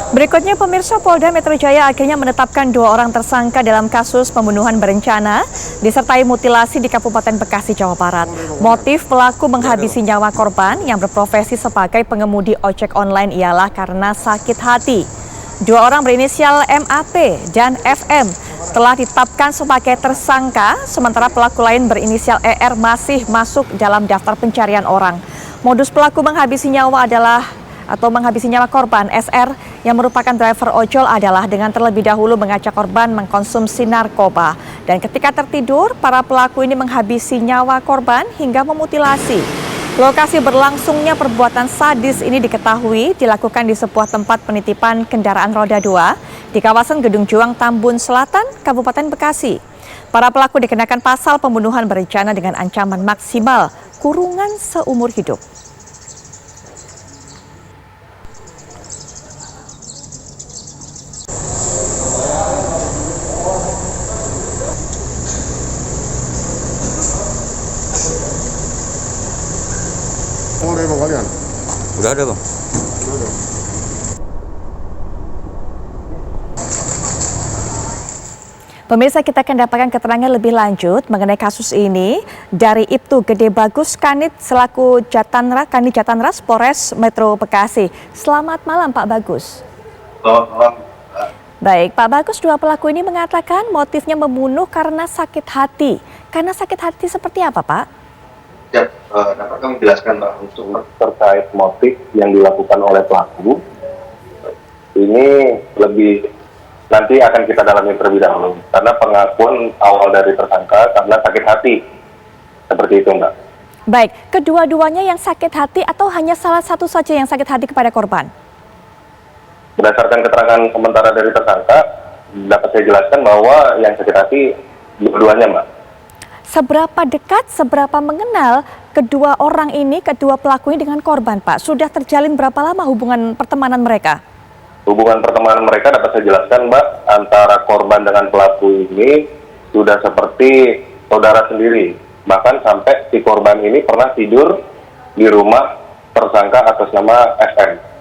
Berikutnya pemirsa, Polda Metro Jaya akhirnya menetapkan 2 orang tersangka dalam kasus pembunuhan berencana disertai mutilasi di Kabupaten Bekasi, Jawa Barat. Motif pelaku menghabisi nyawa korban yang berprofesi sebagai pengemudi ojek online ialah karena sakit hati. 2 orang berinisial MAP dan FM telah ditetapkan sebagai tersangka, sementara pelaku lain berinisial ER masih masuk dalam daftar pencarian orang. Modus pelaku menghabisi nyawa korban SR yang merupakan driver ojol adalah dengan terlebih dahulu mengajak korban mengkonsumsi narkoba. Dan ketika tertidur, para pelaku ini menghabisi nyawa korban hingga memutilasi. Lokasi berlangsungnya perbuatan sadis ini diketahui dilakukan di sebuah tempat penitipan kendaraan roda 2 di kawasan Gedung Juang, Tambun Selatan, Kabupaten Bekasi. Para pelaku dikenakan pasal pembunuhan berencana dengan ancaman maksimal kurungan seumur hidup. Udah ada kalian? Udah ada, Bang. Pemirsa, kita akan dapatkan keterangan lebih lanjut mengenai kasus ini dari Ibtu Gede Bagus Kanit selaku Kanit Jatanras Polres Metro Bekasi. Selamat malam, Pak Bagus. Selamat malam. Baik, Pak Bagus, 2 pelaku ini mengatakan motifnya membunuh karena sakit hati. Karena sakit hati seperti apa, Pak? Ya, dapat kami jelaskan Pak, untuk terkait motif yang dilakukan oleh pelaku. Ini lebih nanti akan kita dalami terlebih dahulu. Karena pengakuan awal dari tersangka karena sakit hati. Seperti itu, Mbak. Baik, kedua-duanya yang sakit hati atau hanya salah satu saja yang sakit hati kepada korban? Berdasarkan keterangan sementara dari tersangka, dapat saya jelaskan bahwa yang sakit hati dua-duanya, Mbak. Seberapa dekat, seberapa mengenal kedua orang ini, kedua pelaku ini dengan korban, Pak? Sudah terjalin berapa lama hubungan pertemanan mereka? Hubungan pertemanan mereka dapat saya jelaskan, Mbak, antara korban dengan pelaku ini sudah seperti saudara sendiri. Bahkan sampai si korban ini pernah tidur di rumah tersangka atas nama SM.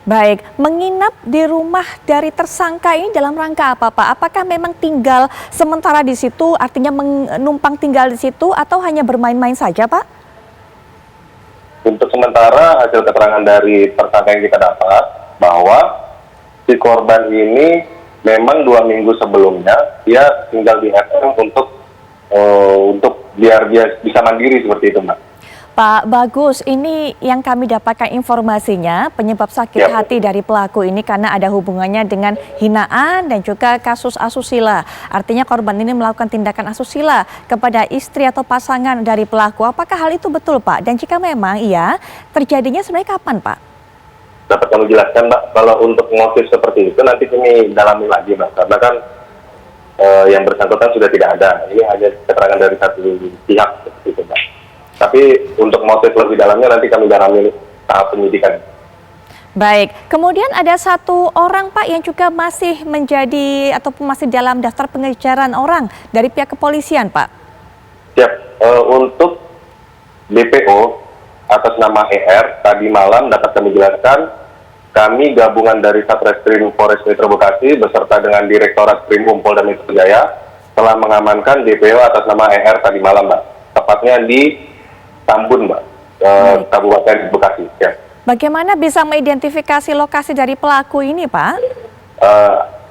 Baik, menginap di rumah dari tersangka ini dalam rangka apa, Pak? Apakah memang tinggal sementara di situ, artinya menumpang tinggal di situ, atau hanya bermain-main saja, Pak? Untuk sementara hasil keterangan dari tersangka yang kita dapat bahwa si korban ini memang 2 minggu sebelumnya dia tinggal di SM untuk biar dia bisa mandiri seperti itu, Mbak. Pak Bagus, ini yang kami dapatkan informasinya penyebab sakit hati dari pelaku ini karena ada hubungannya dengan hinaan dan juga kasus asusila. Artinya korban ini melakukan tindakan asusila kepada istri atau pasangan dari pelaku. Apakah hal itu betul, Pak? Dan jika memang iya, terjadinya sebenarnya kapan, Pak? Dapat kami jelaskan, Mbak, kalau untuk motif seperti itu nanti kami dalami lagi, Mbak. Karena kan yang bersangkutan sudah tidak ada. Ini hanya keterangan dari satu pihak seperti itu, Mbak. Tapi untuk motif lebih dalamnya nanti kami dalami tahap penyidikan. Baik, kemudian ada 1 orang, Pak, yang juga masih menjadi ataupun masih dalam daftar pengejaran orang dari pihak kepolisian, Pak. Siap, untuk DPO atas nama ER tadi malam dapat kami jelaskan, kami gabungan dari Satreskrim Polres Metro Bekasi beserta dengan Direktorat Krimum Polda Metro Jaya telah mengamankan DPO atas nama ER tadi malam, Mbak. Tepatnya di Tambun, Mbak, Kabupaten Bekasi. Ya. Bagaimana bisa mengidentifikasi lokasi dari pelaku ini, Pak?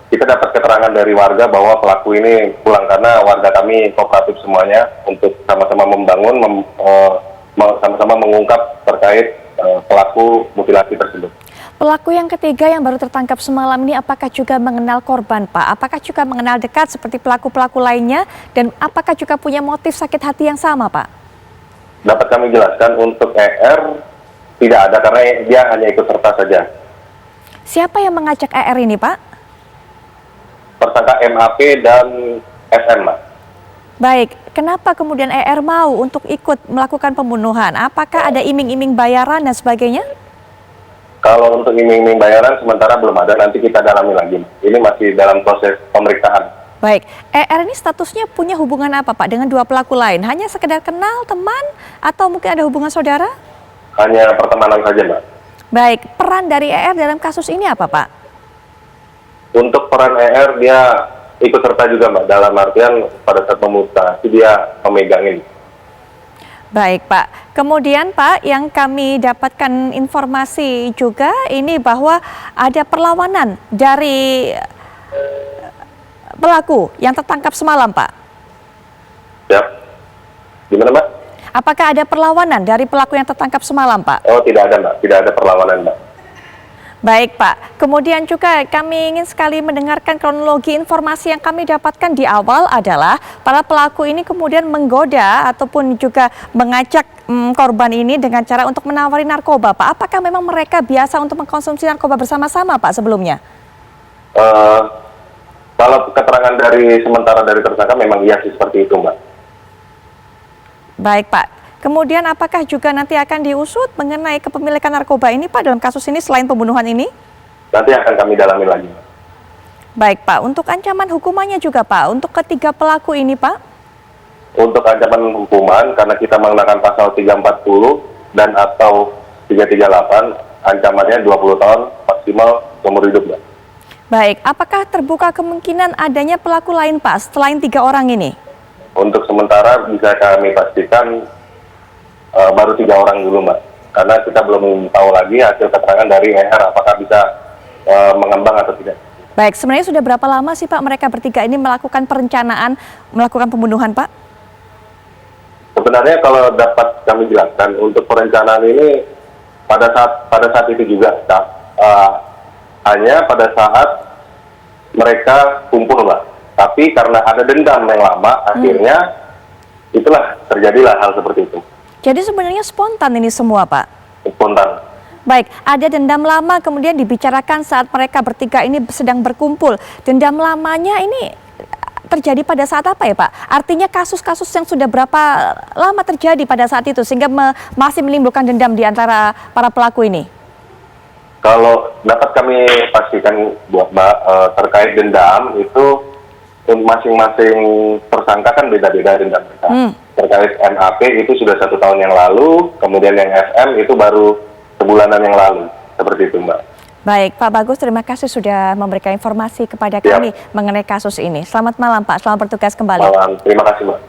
Kita dapat keterangan dari warga bahwa pelaku ini pulang karena warga kami kooperatif semuanya untuk sama-sama membangun, sama-sama mengungkap terkait pelaku mutilasi tersebut. Pelaku yang ketiga yang baru tertangkap semalam ini apakah juga mengenal korban, Pak? Apakah juga mengenal dekat seperti pelaku-pelaku lainnya? Dan apakah juga punya motif sakit hati yang sama, Pak? Dapat kami jelaskan untuk ER tidak ada karena dia hanya ikut serta saja. Siapa yang mengajak ER ini, Pak? Tersangka MAP dan SM, Mbak. Baik, kenapa kemudian ER mau untuk ikut melakukan pembunuhan? Apakah ada iming-iming bayaran dan sebagainya? Kalau untuk iming-iming bayaran sementara belum ada, nanti kita dalami lagi. Ini masih dalam proses pemeriksaan. Baik, ER ini statusnya punya hubungan apa, Pak, dengan 2 pelaku lain? Hanya sekedar kenal, teman, atau mungkin ada hubungan saudara? Hanya pertemanan saja, Mbak. Baik, peran dari ER dalam kasus ini apa, Pak? Untuk peran ER, dia ikut serta juga, Mbak, dalam artian pada saat memutasi dia memegang ini. Baik, Pak. Kemudian, Pak, yang kami dapatkan informasi juga ini bahwa ada perlawanan dari pelaku yang tertangkap semalam, Pak. Siap. Gimana, Mbak? Apakah ada perlawanan dari pelaku yang tertangkap semalam, Pak? Oh, tidak ada, Mbak. Tidak ada perlawanan, Mbak. Baik, Pak. Kemudian juga kami ingin sekali mendengarkan kronologi informasi yang kami dapatkan di awal adalah para pelaku ini kemudian menggoda ataupun juga mengajak korban ini dengan cara untuk menawari narkoba, Pak. Apakah memang mereka biasa untuk mengkonsumsi narkoba bersama-sama, Pak, sebelumnya? Kalau keterangan dari sementara dari tersangka memang iya sih seperti itu, Mbak. Baik, Pak. Kemudian apakah juga nanti akan diusut mengenai kepemilikan narkoba ini, Pak, dalam kasus ini selain pembunuhan ini? Nanti akan kami dalami lagi, Mbak. Baik, Pak. Untuk ancaman hukumannya juga, Pak, untuk ketiga pelaku ini, Pak? Untuk ancaman hukuman, karena kita mengenakan pasal 340 dan atau 338, ancamannya 20 tahun maksimal seumur hidup, Mbak. Baik, apakah terbuka kemungkinan adanya pelaku lain, Pak, selain 3 orang ini? Untuk sementara bisa kami pastikan baru 3 orang dulu, Mbak. Karena kita belum tahu lagi hasil keterangan dari ER apakah bisa mengembang atau tidak. Baik, sebenarnya sudah berapa lama sih, Pak, mereka bertiga ini melakukan perencanaan, melakukan pembunuhan, Pak? Sebenarnya kalau dapat kami jelaskan, untuk perencanaan ini pada saat itu juga, hanya pada saat mereka kumpul, Mbak. Tapi karena ada dendam yang lama, akhirnya itulah terjadilah hal seperti itu. Jadi sebenarnya spontan ini semua, Pak? Spontan. Baik, ada dendam lama kemudian dibicarakan saat mereka bertiga ini sedang berkumpul. Dendam lamanya ini terjadi pada saat apa ya, Pak? Artinya kasus-kasus yang sudah berapa lama terjadi pada saat itu sehingga masih menimbulkan dendam di antara para pelaku ini? Kalau dapat kami pastikan buat Mbak, terkait dendam itu masing-masing tersangka kan beda-beda dendam mereka. Terkait MAP itu sudah 1 tahun yang lalu, kemudian yang SM itu baru sebulanan yang lalu. Seperti itu, Mbak. Baik, Pak Bagus, terima kasih sudah memberikan informasi kepada kami mengenai kasus ini. Selamat malam, Pak. Selamat bertugas kembali. Malam. Terima kasih, Mbak.